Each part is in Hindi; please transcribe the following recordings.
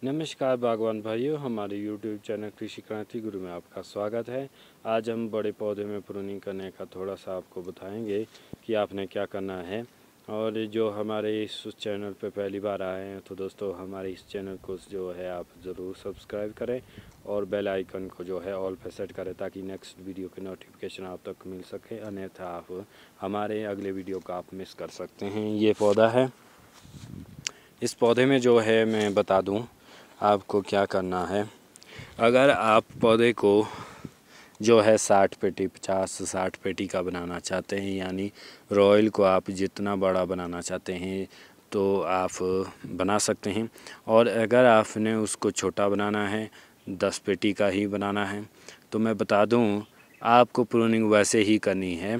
नमस्कार बागवान भाइयों, हमारे YouTube चैनल कृषि क्रांति गुरु में आपका स्वागत है। आज हम बड़े पौधे में प्रूनिंग करने का थोड़ा सा आपको बताएंगे कि आपने क्या करना है। और जो हमारे इस चैनल पे पहली बार आए हैं तो दोस्तों हमारे इस चैनल को जो है आप ज़रूर सब्सक्राइब करें और बेल आइकन को जो है ऑल पे सेट करें ताकि नेक्स्ट वीडियो की नोटिफिकेशन आप तक मिल सके, अन्यथा आप हमारे अगले वीडियो को आप मिस कर सकते हैं। ये पौधा है, इस पौधे में जो है मैं बता दूं आपको क्या करना है। अगर आप पौधे को जो है 60 पेटी 50 से 60 पेटी का बनाना चाहते हैं, यानी रॉयल को आप जितना बड़ा बनाना चाहते हैं तो आप बना सकते हैं। और अगर आपने उसको छोटा बनाना है, 10 पेटी का ही बनाना है, तो मैं बता दूं आपको प्रूनिंग वैसे ही करनी है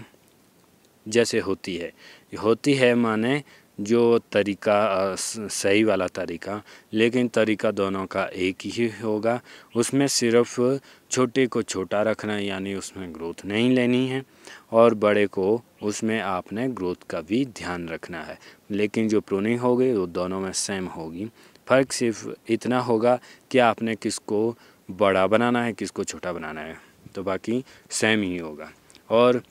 जैसे होती है माने जो तरीका सही वाला तरीका, लेकिन तरीका दोनों का एक ही होगा। उसमें सिर्फ छोटे को छोटा रखना है, यानी उसमें ग्रोथ नहीं लेनी है, और बड़े को उसमें आपने ग्रोथ का भी ध्यान रखना है। लेकिन जो प्रूनिंग होगी वो दोनों में सेम होगी। फ़र्क सिर्फ इतना होगा कि आपने किसको बड़ा बनाना है, किसको छोटा बनाना है, तो बाकी सेम ही होगा। और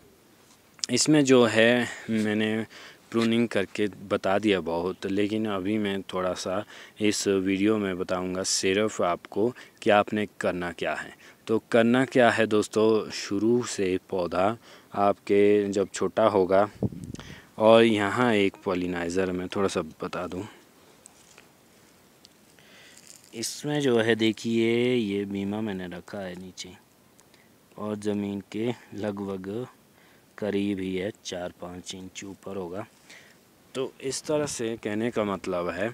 इसमें जो है मैंने प्रूनिंग करके बता दिया बहुत, लेकिन अभी मैं थोड़ा सा इस वीडियो में बताऊंगा सिर्फ आपको कि आपने करना क्या है। तो करना क्या है दोस्तों, शुरू से पौधा आपके जब छोटा होगा, और यहाँ एक पॉलिनाइज़र मैं थोड़ा सा बता दूं, इसमें जो है देखिए ये बीमा मैंने रखा है नीचे, और ज़मीन के लगभग करीब ही है, 4-5 इंच ऊपर होगा। तो इस तरह से कहने का मतलब है,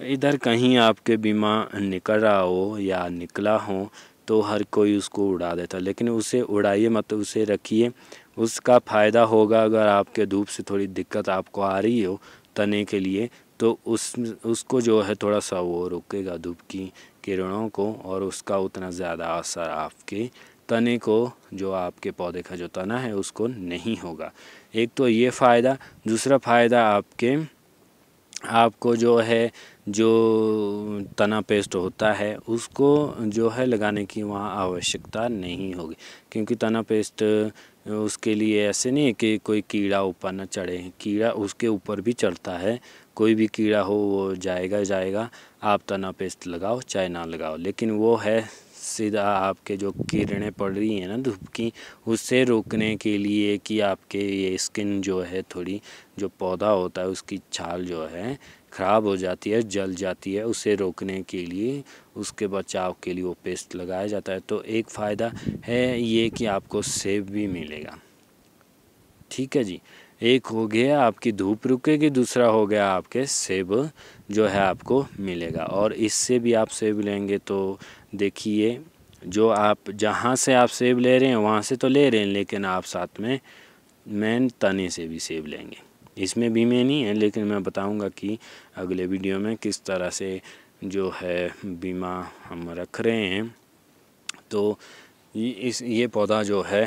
इधर कहीं आपके बीमा निकल रहा हो या निकला हो तो हर कोई उसको उड़ा देता, लेकिन उसे उड़ाइए मत, उसे रखिए। उसका फ़ायदा होगा अगर आपके धूप से थोड़ी दिक्कत आपको आ रही हो तने के लिए, तो उसको जो है थोड़ा सा वो रोकेगा धूप की किरणों को, और उसका उतना ज़्यादा असर आपके तने को, जो आपके पौधे का जो तना है उसको नहीं होगा। एक तो ये फ़ायदा। दूसरा फ़ायदा आपको जो है जो तना पेस्ट होता है उसको जो है लगाने की वहाँ आवश्यकता नहीं होगी, क्योंकि तना पेस्ट उसके लिए ऐसे नहीं है कि कोई कीड़ा ऊपर न चढ़े। कीड़ा उसके ऊपर भी चढ़ता है, कोई भी कीड़ा हो वो जाएगा। आप तना पेस्ट लगाओ चाहे ना लगाओ, लेकिन वो है सीधा आपके जो किरणें पड़ रही हैं ना धूप की, उससे रोकने के लिए कि आपके ये स्किन जो है थोड़ी, जो पौधा होता है उसकी छाल जो है ख़राब हो जाती है, जल जाती है, उसे रोकने के लिए, उसके बचाव के लिए वो पेस्ट लगाया जाता है। तो एक फ़ायदा है ये कि आपको सेब भी मिलेगा। ठीक है जी, एक हो गया आपकी धूप रुकेगी, दूसरा हो गया आपके सेब जो है आपको मिलेगा। और इससे भी आप सेब लेंगे तो देखिए, जो आप जहाँ से आप सेब ले रहे हैं वहाँ से तो ले रहे हैं, लेकिन आप साथ में मेन तने से भी सेब लेंगे। इसमें बीमे नहीं है, लेकिन मैं बताऊंगा कि अगले वीडियो में किस तरह से जो है बीमा हम रख रहे हैं। तो ये पौधा जो है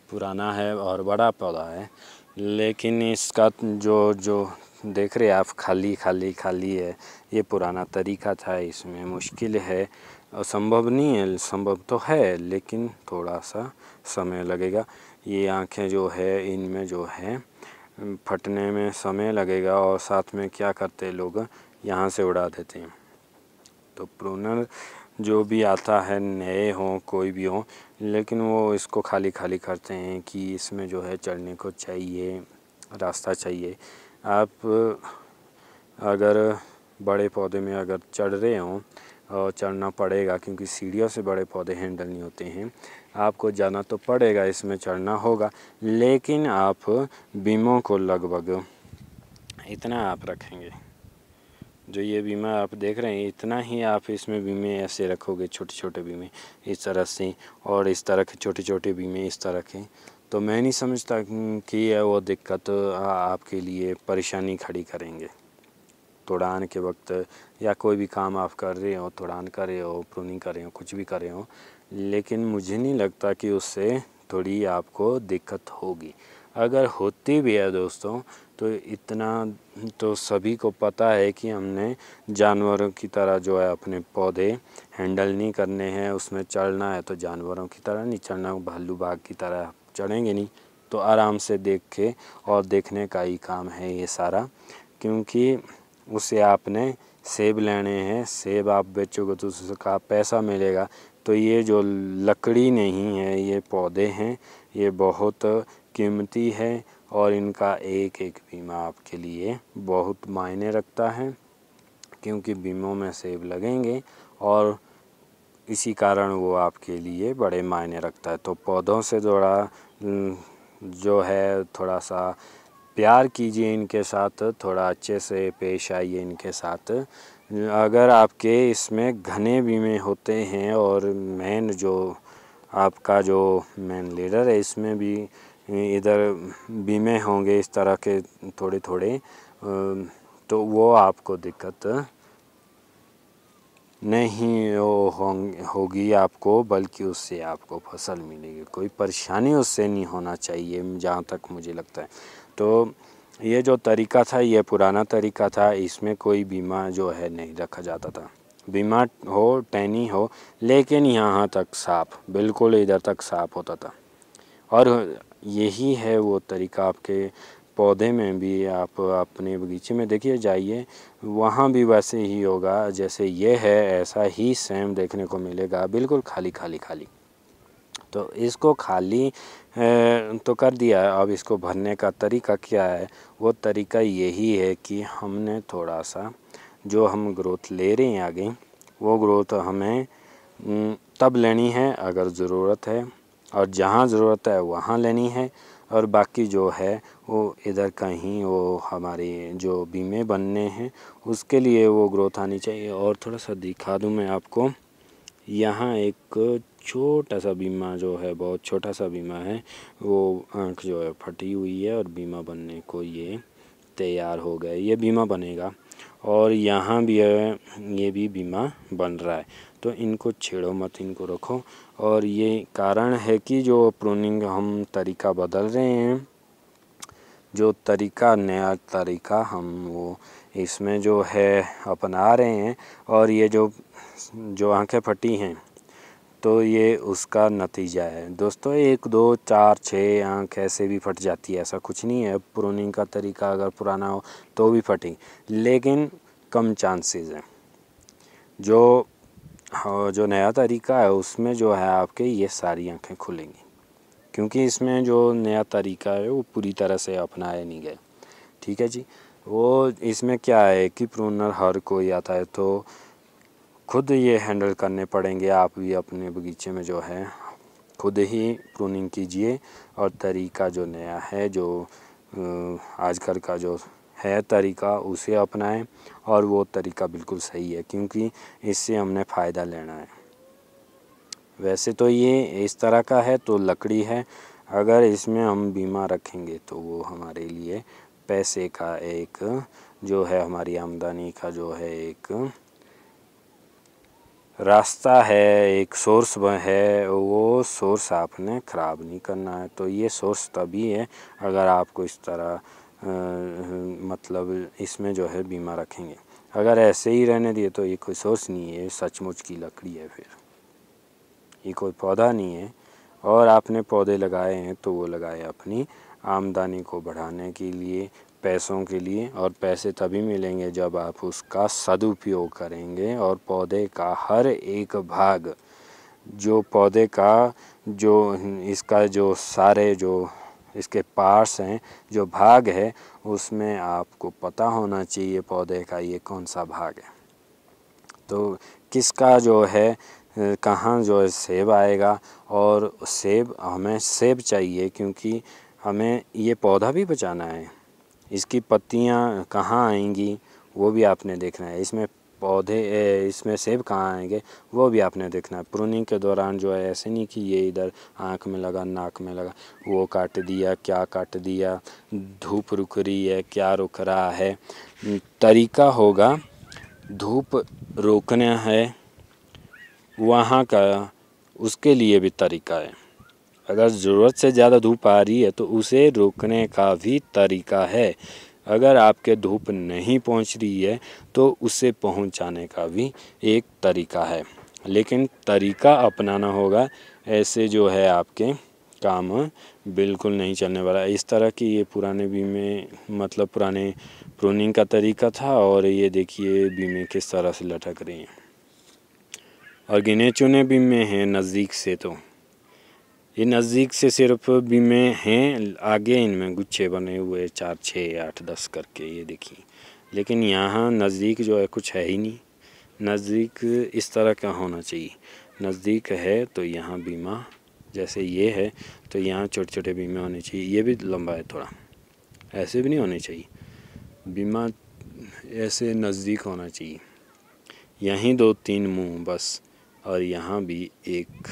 पुराना है और बड़ा पौधा है, लेकिन इसका जो देख रहे हैं आप खाली है, ये पुराना तरीका था। इसमें मुश्किल है और संभव नहीं है, संभव तो है लेकिन थोड़ा सा समय लगेगा। ये आँखें जो है इनमें जो है फटने में समय लगेगा, और साथ में क्या करते हैं लोग यहाँ से उड़ा देते हैं। तो प्रूनर जो भी आता है, नए हों कोई भी हो, लेकिन वो इसको खाली करते हैं कि इसमें जो है चढ़ने को चाहिए, रास्ता चाहिए। आप अगर बड़े पौधे में अगर चढ़ रहे हों, और चढ़ना पड़ेगा क्योंकि सीढ़ियों से बड़े पौधे हैंडल नहीं होते हैं, आपको जाना तो पड़ेगा, इसमें चढ़ना होगा, लेकिन आप बीमों को लगभग इतना आप रखेंगे। जो ये बीमा आप देख रहे हैं इतना ही आप इसमें बीमे ऐसे रखोगे, छोटे बीमे इस तरह से, और इस तरह के छोटे बीमे इस तरह के, तो मैं नहीं समझता कि वो दिक्कत आपके लिए परेशानी खड़ी करेंगे तोड़ान के वक्त, या कोई भी काम आप कर रहे हो, तोड़ान कर रहे हो, प्रूनिंग कर रहे हो, कुछ भी कर रहे हो, लेकिन मुझे नहीं लगता कि उससे थोड़ी आपको दिक्कत होगी। अगर होती भी है दोस्तों तो इतना तो सभी को पता है कि हमने जानवरों की तरह जो है अपने पौधे हैंडल नहीं करने हैं, उसमें चढ़ना है तो जानवरों की तरह नहीं चढ़ना, भालू बाघ की तरह चढ़ेंगे नहीं, तो आराम से देख के और देखने का ही काम है ये सारा। क्योंकि उसे आपने सेब लेने हैं, सेब आप बेचोगे तो उसका पैसा मिलेगा। तो ये जो लकड़ी नहीं है, ये पौधे हैं, ये बहुत कीमती है और इनका एक एक बीमा आपके लिए बहुत मायने रखता है, क्योंकि बीमों में सेब लगेंगे और इसी कारण वो आपके लिए बड़े मायने रखता है। तो पौधों से थोड़ा जो है थोड़ा सा प्यार कीजिए इनके साथ, थोड़ा अच्छे से पेश आइए इनके साथ। अगर आपके इसमें घने बीमे होते हैं और मेन जो आपका जो मेन लीडर है इसमें भी इधर बीमे होंगे इस तरह के थोड़े थोड़े, तो वो आपको दिक्कत नहीं होगी आपको, बल्कि उससे आपको फसल मिलेगी। कोई परेशानी उससे नहीं होना चाहिए जहाँ तक मुझे लगता है। तो ये जो तरीका था ये पुराना तरीका था, इसमें कोई बीमा जो है नहीं रखा जाता था। बीमा हो टहनी हो, लेकिन यहाँ तक साफ, बिल्कुल इधर तक साफ होता था। और यही है वो तरीका आपके पौधे में भी, आप अपने बगीचे में देखिए जाइए, वहाँ भी वैसे ही होगा जैसे ये है, ऐसा ही सेम देखने को मिलेगा, बिल्कुल खाली खाली खाली। तो इसको खाली तो कर दिया है, अब इसको भरने का तरीका क्या है? वो तरीका यही है कि हमने थोड़ा सा जो हम ग्रोथ ले रहे हैं आगे, वो ग्रोथ हमें तब लेनी है अगर ज़रूरत है, और जहाँ ज़रूरत है वहाँ लेनी है, और बाकी जो है वो इधर कहीं वो हमारे जो बीमे बनने हैं उसके लिए वो ग्रोथ आनी चाहिए। और थोड़ा सा दिखा दूँ मैं आपको, यहाँ एक छोटा सा बीमा जो है, बहुत छोटा सा बीमा है, वो आँख जो है फटी हुई है और बीमा बनने को ये तैयार हो गए, ये बीमा बनेगा। और यहाँ भी है, ये भी बीमा बन रहा है। तो इनको छेड़ो मत, इनको रखो। और ये कारण है कि जो प्रूनिंग हम तरीका बदल रहे हैं, जो तरीका नया तरीका हम वो इसमें जो है अपना रहे हैं, और ये जो आँखें फटी हैं तो ये उसका नतीजा है दोस्तों। 1 2 4 6 आँख ऐसे भी फट जाती है, ऐसा कुछ नहीं है। प्रूनिंग का तरीका अगर पुराना हो तो भी फटेगी, लेकिन कम चांसेस हैं। जो नया तरीका है उसमें जो है आपके ये सारी आँखें खुलेंगी, क्योंकि इसमें जो नया तरीका है वो पूरी तरह से अपनाया नहीं गया। ठीक है जी। वो इसमें क्या है कि प्रूनर हर कोई आता है तो खुद ये हैंडल करने पड़ेंगे। आप भी अपने बगीचे में जो है खुद ही प्रूनिंग कीजिए, और तरीका जो नया है, जो आजकल का जो है तरीका, उसे अपनाएं। और वो तरीका बिल्कुल सही है, क्योंकि इससे हमने फ़ायदा लेना है। वैसे तो ये इस तरह का है तो लकड़ी है, अगर इसमें हम बीमा रखेंगे तो वो हमारे लिए पैसे का एक जो है, हमारी आमदनी का जो है एक रास्ता है, एक सोर्स है, वो सोर्स आपने ख़राब नहीं करना है। तो ये सोर्स तभी है अगर आपको इस तरह मतलब इसमें जो है बीमा रखेंगे। अगर ऐसे ही रहने दिए तो ये कोई सोर्स नहीं है, सचमुच की लकड़ी है, फिर ये कोई पौधा नहीं है। और आपने पौधे लगाए हैं तो वो लगाए अपनी आमदनी को बढ़ाने के लिए, पैसों के लिए। और पैसे तभी मिलेंगे जब आप उसका सदुपयोग करेंगे, और पौधे का हर एक भाग, जो पौधे का जो इसका जो सारे जो इसके पार्ट्स हैं, जो भाग है, उसमें आपको पता होना चाहिए पौधे का ये कौन सा भाग है। तो किसका जो है कहाँ जो है सेब आएगा, और सेब हमें सेब चाहिए क्योंकि हमें ये पौधा भी बचाना है। इसकी पत्तियाँ कहाँ आएंगी वो भी आपने देखना है। इसमें सेब कहाँ आएंगे वो भी आपने देखना है। प्रूनिंग के दौरान जो है ऐसे नहीं कि ये इधर आँख में लगा, नाक में लगा, वो काट दिया, क्या काट दिया, धूप रुक रही है, क्या रुक रहा है। तरीका होगा, धूप रोकना है वहाँ का, उसके लिए भी तरीका है। अगर ज़रूरत से ज़्यादा धूप आ रही है तो उसे रोकने का भी तरीका है। अगर आपके धूप नहीं पहुंच रही है तो उसे पहुंचाने का भी एक तरीका है, लेकिन तरीका अपनाना होगा, ऐसे जो है आपके काम बिल्कुल नहीं चलने वाला। इस तरह की ये पुराने बीमे मतलब पुराने प्रूनिंग का तरीका था। और ये देखिए बीमे किस तरह से लटक रही हैं और गिने चुने बीमे हैं नज़दीक से। तो ये नज़दीक से सिर्फ बीमे हैं, आगे इनमें गुच्छे बने हुए 4 6 8 10 करके, ये देखिए। लेकिन यहाँ नज़दीक जो है कुछ है ही नहीं। नज़दीक इस तरह का होना चाहिए, नज़दीक है तो यहाँ बीमा जैसे ये है तो यहाँ छोटे छोटे बीमे होने चाहिए। ये भी लंबा है थोड़ा, ऐसे भी नहीं होने चाहिए, बीमा ऐसे नज़दीक होना चाहिए। यहीं 2 3 मुंह बस, और यहाँ भी 1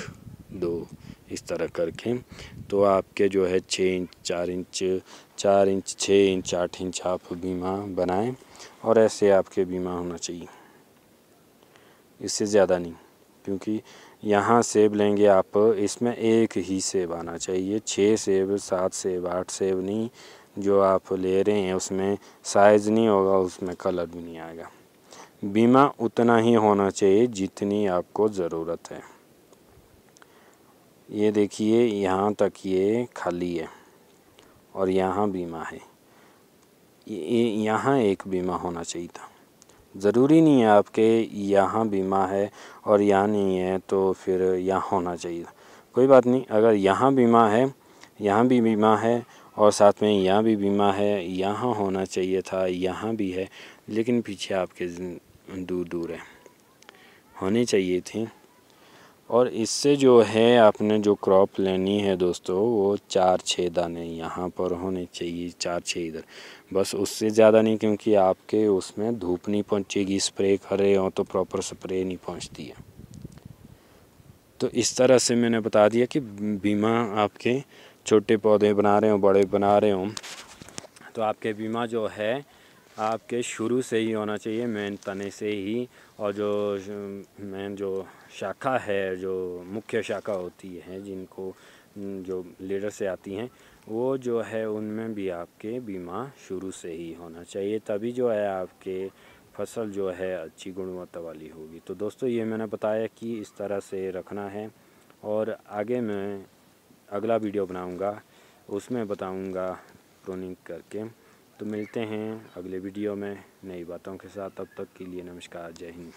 2 इस तरह करके। तो आपके जो है 6 inch 4 inch 4 inch 6 inch 8 inch आप बीमा बनाएं, और ऐसे आपके बीमा होना चाहिए, इससे ज़्यादा नहीं। क्योंकि यहाँ सेब लेंगे आप, इसमें एक ही सेब आना चाहिए, 6 सेब 7 सेब 8 सेब नहीं। जो आप ले रहे हैं उसमें साइज़ नहीं होगा, उसमें कलर भी नहीं आएगा। बीमा उतना ही होना चाहिए जितनी आपको ज़रूरत है। ये देखिए यहाँ तक ये खाली है और यहाँ बीमा है, यहाँ एक बीमा होना चाहिए था। ज़रूरी नहीं है आपके यहाँ बीमा है और यहाँ नहीं है तो फिर यहाँ होना चाहिए। कोई बात नहीं, अगर यहाँ बीमा है, यहाँ भी बीमा है और साथ में यहाँ भी बीमा है, यहाँ होना चाहिए था, यहाँ भी है, लेकिन पीछे आपके दूर दूर है, होनी चाहिए थी। और इससे जो है आपने जो क्रॉप लेनी है दोस्तों, वो 4 6 दाने यहाँ पर होने चाहिए, 4 6 इधर, बस उससे ज़्यादा नहीं। क्योंकि आपके उसमें धूप नहीं पहुँचेगी, स्प्रे कर रहे हो तो प्रॉपर स्प्रे नहीं पहुँचती है। तो इस तरह से मैंने बता दिया कि बीमा आपके छोटे पौधे बना रहे हो बड़े बना रहे हो तो आपके बीमा जो है आपके शुरू से ही होना चाहिए, मेन तने से ही। और जो मेन जो शाखा है, जो मुख्य शाखा होती है जिनको जो लीडर से आती हैं, वो जो है उनमें भी आपके बीमा शुरू से ही होना चाहिए, तभी जो है आपके फसल जो है अच्छी गुणवत्ता वाली होगी। तो दोस्तों ये मैंने बताया कि इस तरह से रखना है, और आगे मैं अगला वीडियो बनाऊंगा, उसमें बताऊंगा प्रूनिंग करके। तो मिलते हैं अगले वीडियो में नई बातों के साथ, तब तक के लिए नमस्कार, जय हिंद।